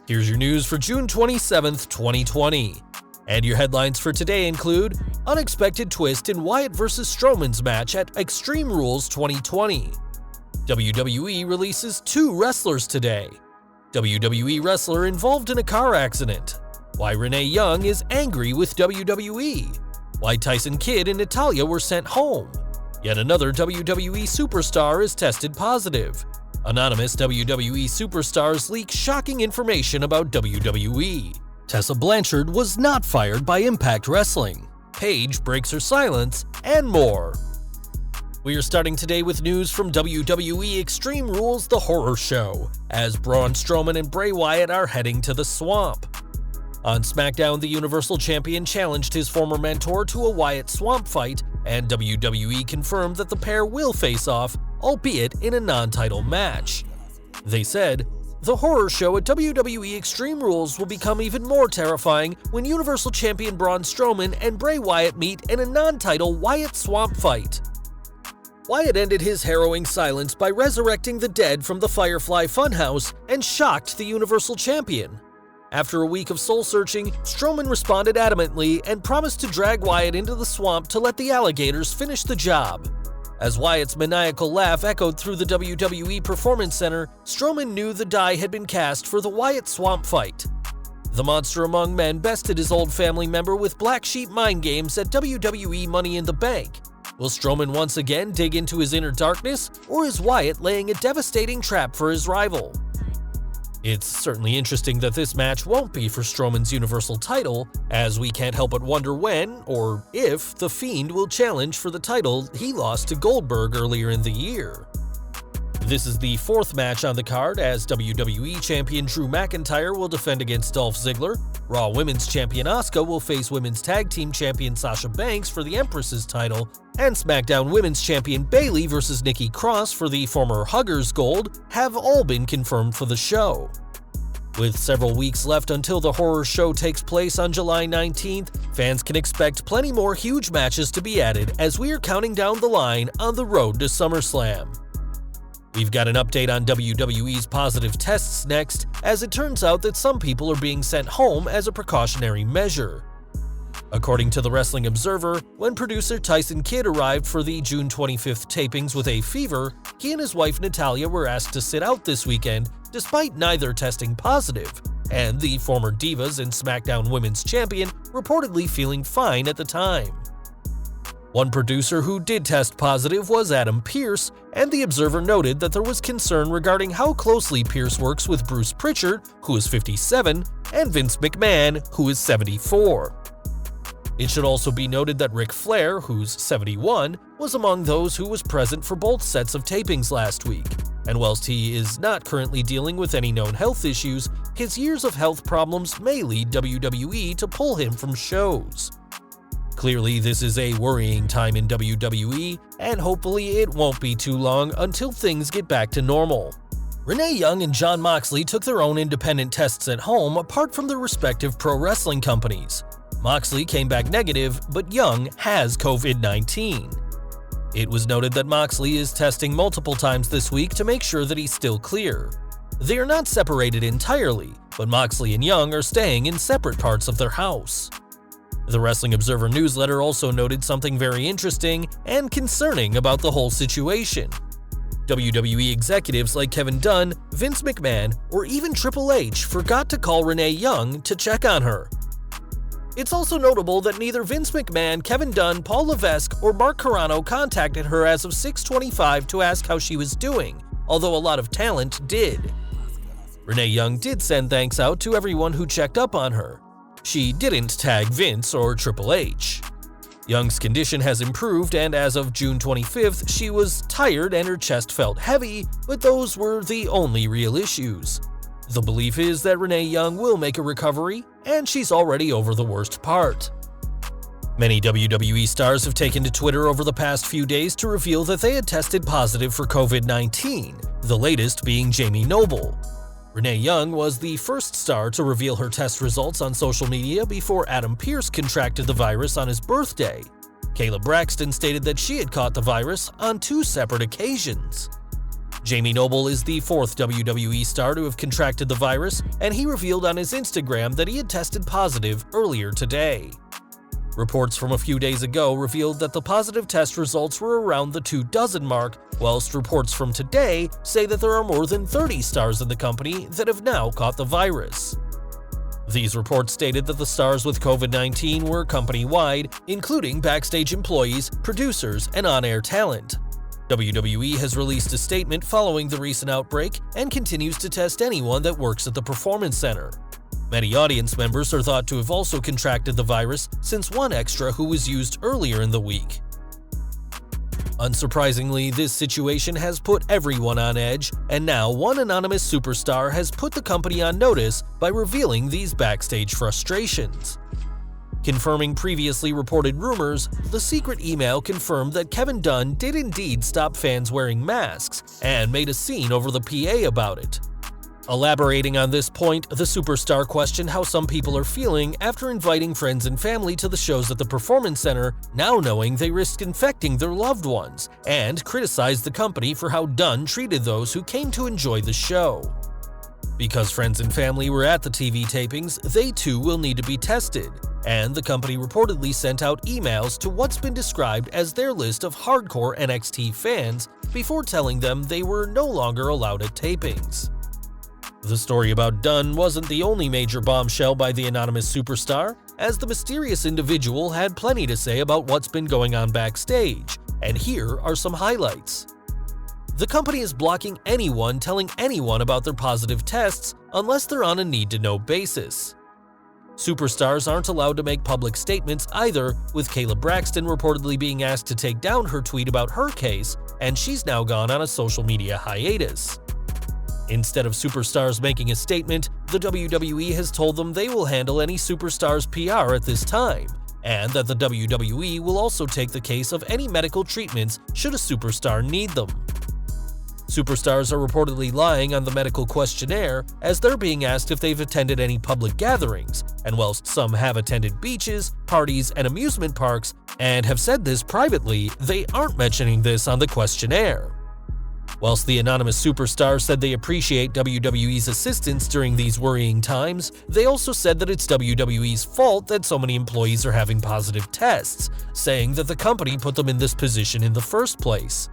Here's your news for June 27th, 2020. And your headlines for today include unexpected twist in Wyatt vs. Strowman's match at Extreme Rules 2020. WWE releases 2 wrestlers today. WWE wrestler involved in a car accident. Why Renee Young is angry with WWE. Why Tyson Kidd and Natalya were sent home. Yet another WWE superstar is tested positive. Anonymous WWE superstars leak shocking information about WWE. Tessa Blanchard was not fired by Impact Wrestling. Paige breaks her silence, and more. We are starting today with news from WWE Extreme Rules The Horror Show, as Braun Strowman and Bray Wyatt are heading to the swamp. On SmackDown, the Universal Champion challenged his former mentor to a Wyatt swamp fight, and WWE confirmed that the pair will face off, albeit in a non-title match. They said, "The horror show at WWE Extreme Rules will become even more terrifying when Universal Champion Braun Strowman and Bray Wyatt meet in a non-title Wyatt swamp fight." Wyatt ended his harrowing silence by resurrecting the dead from the Firefly Funhouse and shocked the Universal Champion. After a week of soul-searching, Strowman responded adamantly and promised to drag Wyatt into the swamp to let the alligators finish the job. As Wyatt's maniacal laugh echoed through the WWE Performance Center, Strowman knew the die had been cast for the Wyatt swamp fight. The monster among men bested his old family member with Black Sheep mind games at WWE Money in the Bank. Will Strowman once again dig into his inner darkness, or is Wyatt laying a devastating trap for his rival? It's certainly interesting that this match won't be for Strowman's Universal title, as we can't help but wonder when, or if, The Fiend will challenge for the title he lost to Goldberg earlier in the year. This is the 4th match on the card, as WWE Champion Drew McIntyre will defend against Dolph Ziggler, Raw Women's Champion Asuka will face Women's Tag Team Champion Sasha Banks for the Empress's title, and SmackDown Women's Champion Bayley vs. Nikki Cross for the former Huggers Gold have all been confirmed for the show. With several weeks left until the horror show takes place on July 19th, fans can expect plenty more huge matches to be added as we are counting down the line on the road to SummerSlam. We've got an update on WWE's positive tests next, as it turns out that some people are being sent home as a precautionary measure. According to the Wrestling Observer, when producer Tyson Kidd arrived for the June 25th tapings with a fever, he and his wife Natalya were asked to sit out this weekend despite neither testing positive, and the former Divas and SmackDown Women's Champion reportedly feeling fine at the time. One producer who did test positive was Adam Pearce, and the Observer noted that there was concern regarding how closely Pearce works with Bruce Pritchard, who is 57, and Vince McMahon, who is 74. It should also be noted that Ric Flair, who's 71, was among those who was present for both sets of tapings last week. And whilst he is not currently dealing with any known health issues, his years of health problems may lead WWE to pull him from shows. Clearly, this is a worrying time in WWE, and hopefully it won't be too long until things get back to normal. Renee Young and Jon Moxley took their own independent tests at home apart from their respective pro wrestling companies. Moxley came back negative, but Young has COVID-19. It was noted that Moxley is testing multiple times this week to make sure that he's still clear. They are not separated entirely, but Moxley and Young are staying in separate parts of their house. The Wrestling Observer newsletter also noted something very interesting and concerning about the whole situation. WWE executives like Kevin Dunn, Vince McMahon, or even Triple H forgot to call Renee Young to check on her. It's also notable that neither Vince McMahon, Kevin Dunn, Paul Levesque, or Mark Carrano contacted her as of 6/25 to ask how she was doing, although a lot of talent did. Renee Young did send thanks out to everyone who checked up on her. She didn't tag Vince or Triple H. Young's condition has improved, and as of June 25th, she was tired and her chest felt heavy, but those were the only real issues. The belief is that Renee Young will make a recovery, and she's already over the worst part. Many WWE stars have taken to Twitter over the past few days to reveal that they had tested positive for COVID-19, the latest being Jamie Noble. Renee Young was the first star to reveal her test results on social media before Adam Pearce contracted the virus on his birthday. Kayla Braxton stated that she had caught the virus on 2 separate occasions. Jamie Noble is the fourth WWE star to have contracted the virus, and he revealed on his Instagram that he had tested positive earlier today. Reports from a few days ago revealed that the positive test results were around the 24 mark, whilst reports from today say that there are more than 30 stars in the company that have now caught the virus. These reports stated that the stars with COVID-19 were company-wide, including backstage employees, producers, and on-air talent. WWE has released a statement following the recent outbreak and continues to test anyone that works at the Performance Center. Many audience members are thought to have also contracted the virus since one extra who was used earlier in the week. Unsurprisingly, this situation has put everyone on edge, and now one anonymous superstar has put the company on notice by revealing these backstage frustrations. Confirming previously reported rumors, the secret email confirmed that Kevin Dunn did indeed stop fans wearing masks and made a scene over the PA about it. Elaborating on this point, the superstar questioned how some people are feeling after inviting friends and family to the shows at the Performance Center, now knowing they risked infecting their loved ones, and criticized the company for how Dunn treated those who came to enjoy the show. Because friends and family were at the TV tapings, they too will need to be tested, and the company reportedly sent out emails to what's been described as their list of hardcore NXT fans before telling them they were no longer allowed at tapings. The story about Dunn wasn't the only major bombshell by the anonymous superstar, as the mysterious individual had plenty to say about what's been going on backstage, and here are some highlights. The company is blocking anyone telling anyone about their positive tests unless they're on a need-to-know basis. Superstars aren't allowed to make public statements either, with Kayla Braxton reportedly being asked to take down her tweet about her case, and she's now gone on a social media hiatus. Instead of superstars making a statement, the WWE has told them they will handle any superstar's PR at this time, and that the WWE will also take the case of any medical treatments should a superstar need them. Superstars are reportedly lying on the medical questionnaire, as they're being asked if they've attended any public gatherings, and whilst some have attended beaches, parties, and amusement parks, and have said this privately, they aren't mentioning this on the questionnaire. Whilst the anonymous superstar said they appreciate WWE's assistance during these worrying times, they also said that it's WWE's fault that so many employees are having positive tests, saying that the company put them in this position in the first place.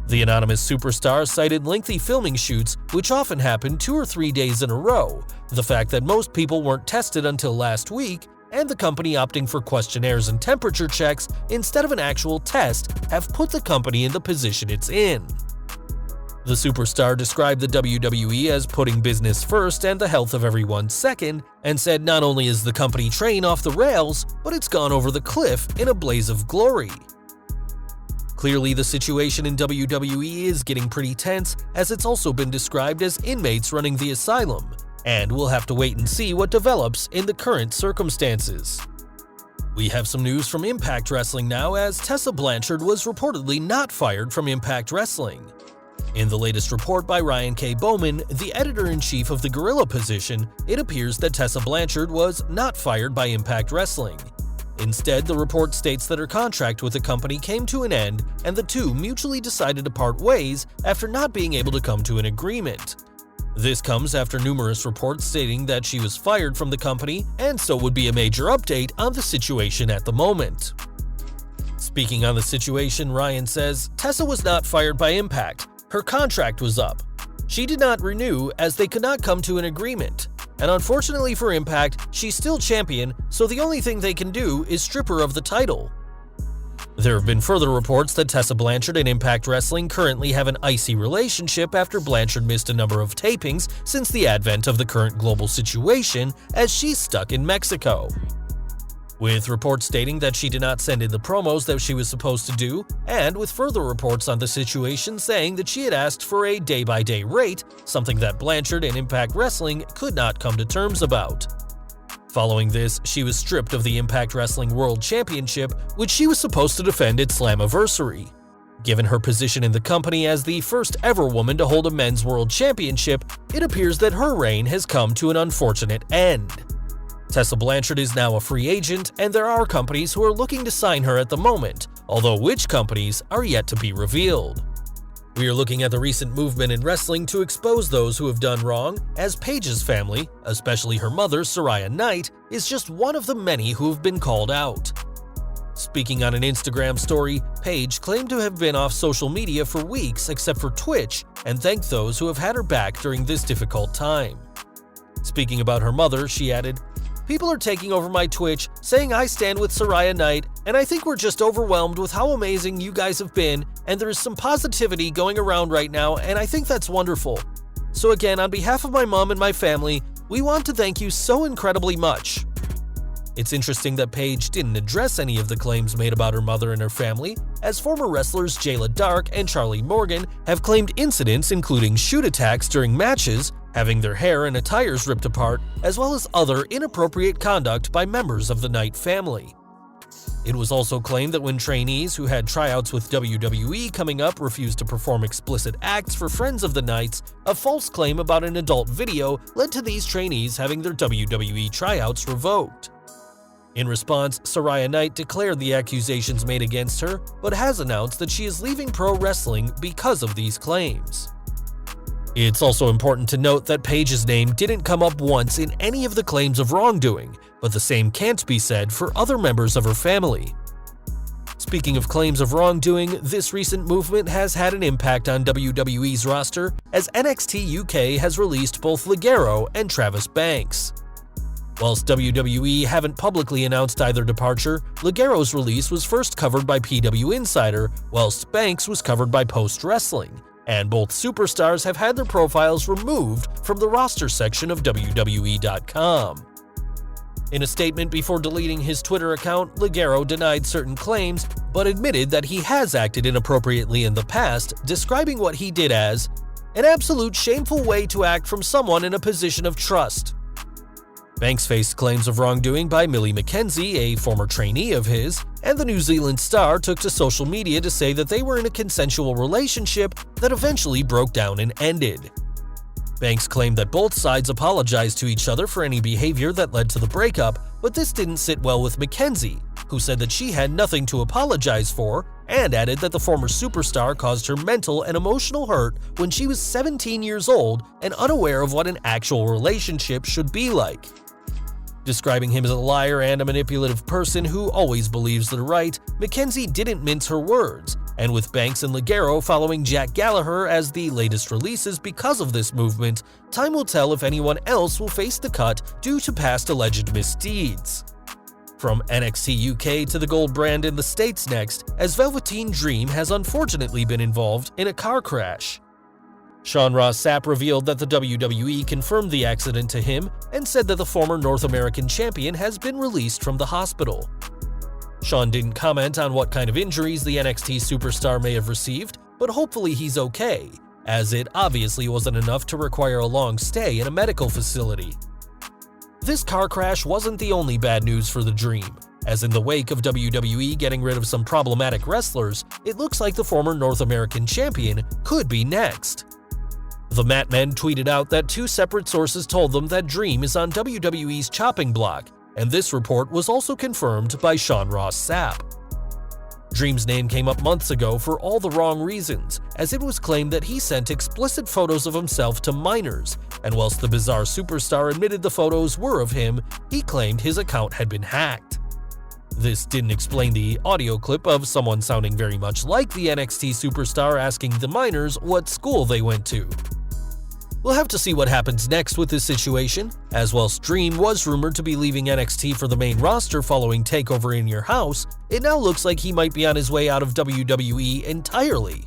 The anonymous superstar cited lengthy filming shoots, which often happen 2 or 3 days in a row, the fact that most people weren't tested until last week, and the company opting for questionnaires and temperature checks instead of an actual test have put the company in the position it's in. The superstar described the WWE as putting business first and the health of everyone second, and said not only is the company train off the rails, but it's gone over the cliff in a blaze of glory. Clearly, the situation in WWE is getting pretty tense, as it's also been described as inmates running the asylum, and we'll have to wait and see what develops in the current circumstances. We have some news from Impact Wrestling now, as Tessa Blanchard was reportedly not fired from Impact Wrestling. In the latest report by Ryan K. Bowman, the editor-in-chief of the Gorilla position, it appears that Tessa Blanchard was not fired by Impact Wrestling. Instead, the report states that her contract with the company came to an end, and the two mutually decided to part ways after not being able to come to an agreement. This comes after numerous reports stating that she was fired from the company, and so would be a major update on the situation at the moment. Speaking on the situation, Ryan says, Tessa was not fired by Impact. Her contract was up. She did not renew as they could not come to an agreement. And unfortunately for Impact, she's still champion, so the only thing they can do is strip her of the title. There have been further reports that Tessa Blanchard and Impact Wrestling currently have an icy relationship after Blanchard missed a number of tapings since the advent of the current global situation, as she's stuck in Mexico. With reports stating that she did not send in the promos that she was supposed to do, and with further reports on the situation saying that she had asked for a day-by-day rate, something that Blanchard and Impact Wrestling could not come to terms about. Following this, she was stripped of the Impact Wrestling World Championship, which she was supposed to defend at Slammiversary. Given her position in the company as the first ever woman to hold a men's world championship, it appears that her reign has come to an unfortunate end. Tessa Blanchard is now a free agent, and there are companies who are looking to sign her at the moment, although which companies are yet to be revealed. We are looking at the recent movement in wrestling to expose those who have done wrong, as Paige's family, especially her mother, Saraya Knight, is just one of the many who have been called out. Speaking on an Instagram story, Paige claimed to have been off social media for weeks except for Twitch and thanked those who have had her back during this difficult time. Speaking about her mother, she added, "People are taking over my Twitch, saying I stand with Saraya Knight, and I think we're just overwhelmed with how amazing you guys have been, and there is some positivity going around right now, and I think that's wonderful. So again, on behalf of my mom and my family, we want to thank you so incredibly much." It's interesting that Paige didn't address any of the claims made about her mother and her family, as former wrestlers Jayla Dark and Charlie Morgan have claimed incidents including shoot attacks during matches, having their hair and attires ripped apart, as well as other inappropriate conduct by members of the Knight family. It was also claimed that when trainees who had tryouts with WWE coming up refused to perform explicit acts for friends of the Knights, a false claim about an adult video led to these trainees having their WWE tryouts revoked. In response, Saraya Knight declared the accusations made against her, but has announced that she is leaving pro wrestling because of these claims. It's also important to note that Paige's name didn't come up once in any of the claims of wrongdoing, but the same can't be said for other members of her family. Speaking of claims of wrongdoing, this recent movement has had an impact on WWE's roster, as NXT UK has released both Ligero and Travis Banks. Whilst WWE haven't publicly announced either departure, Ligero's release was first covered by PW Insider, whilst Banks was covered by Post Wrestling, and both superstars have had their profiles removed from the roster section of WWE.com. In a statement before deleting his Twitter account, Ligero denied certain claims, but admitted that he has acted inappropriately in the past, describing what he did as an absolute shameful way to act from someone in a position of trust. Banks faced claims of wrongdoing by Millie McKenzie, a former trainee of his, and the New Zealand star took to social media to say that they were in a consensual relationship that eventually broke down and ended. Banks claimed that both sides apologized to each other for any behavior that led to the breakup, but this didn't sit well with McKenzie, who said that she had nothing to apologize for, and added that the former superstar caused her mental and emotional hurt when she was 17 years old and unaware of what an actual relationship should be like. Describing him as a liar and a manipulative person who always believes they're right, McKenzie didn't mince her words, and with Banks and Ligero following Jack Gallagher as the latest releases because of this movement, time will tell if anyone else will face the cut due to past alleged misdeeds. From NXT UK to the gold brand in the States next, as Velveteen Dream has unfortunately been involved in a car crash. Sean Ross Sapp revealed that the WWE confirmed the accident to him and said that the former North American champion has been released from the hospital. Sean didn't comment on what kind of injuries the NXT superstar may have received, but hopefully he's okay, as it obviously wasn't enough to require a long stay in a medical facility. This car crash wasn't the only bad news for the Dream, as in the wake of WWE getting rid of some problematic wrestlers, it looks like the former North American champion could be next. The Mat Men tweeted out that two separate sources told them that Dream is on WWE's chopping block, and this report was also confirmed by Sean Ross Sapp. Dream's name came up months ago for all the wrong reasons, as it was claimed that he sent explicit photos of himself to minors, and whilst the bizarre superstar admitted the photos were of him, he claimed his account had been hacked. This didn't explain the audio clip of someone sounding very much like the NXT superstar asking the minors what school they went to. We'll have to see what happens next with this situation, as whilst Dream was rumored to be leaving NXT for the main roster following TakeOver in Your House, it now looks like he might be on his way out of WWE entirely.